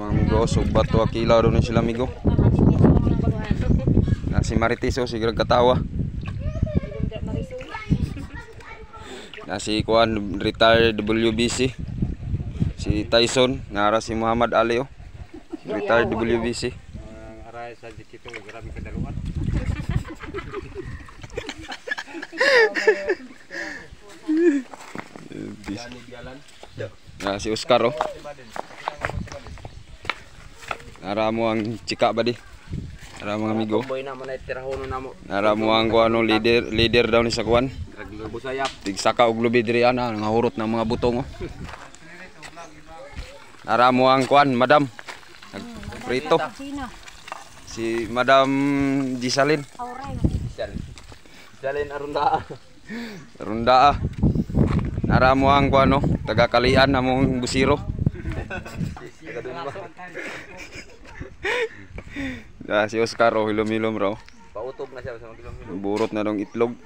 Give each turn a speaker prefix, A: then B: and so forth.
A: mga amigo, subat to akilaw doon sila amigo. Na si Marites si katawa. Na si Kuan retired WBC. Si Tyson, nara si Muhammad Ali retired WBC.
B: Aray sa dikito grabe kadaluan. Na si Oscar Nara mo ang chika ba di? Nara mga amigo. Nara mo ang kuano leader daw ni sa kuan. Tigsaka og lubi diri ana nangahurot ng mga butong Nara mo ang kuan, madam. Prito. Si Madam Gisalin. Gisalin Arunda. Arunda. Nara mo ang kuano, taga-kalian namong busiro. Si Oscar hilom-hilom raw. Pautob na siya sa mga hilom-hilom. Burot na dong itlog.